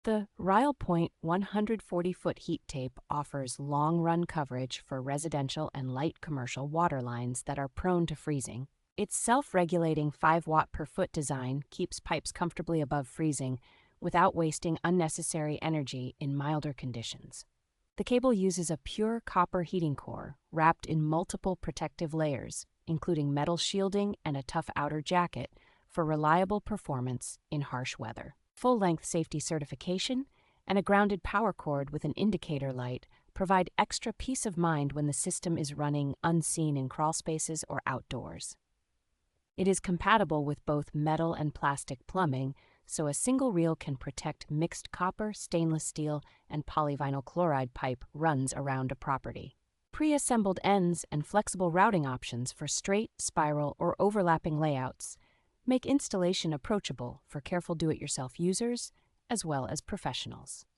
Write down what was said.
The Rylpoint 140-foot heat tape offers long-run coverage for residential and light commercial water lines that are prone to freezing. Its self-regulating 5 watt per foot design keeps pipes comfortably above freezing without wasting unnecessary energy in milder conditions. The cable uses a pure copper heating core wrapped in multiple protective layers, including metal shielding and a tough outer jacket, for reliable performance in harsh weather. Full-length safety certification and a grounded power cord with an indicator light provide extra peace of mind when the system is running unseen in crawl spaces or outdoors. It is compatible with both metal and plastic plumbing, so a single reel can protect mixed copper, stainless steel, and polyvinyl chloride pipe runs around a property. Pre-assembled ends and flexible routing options for straight, spiral, or overlapping layouts make installation approachable for careful do-it-yourself users as well as professionals.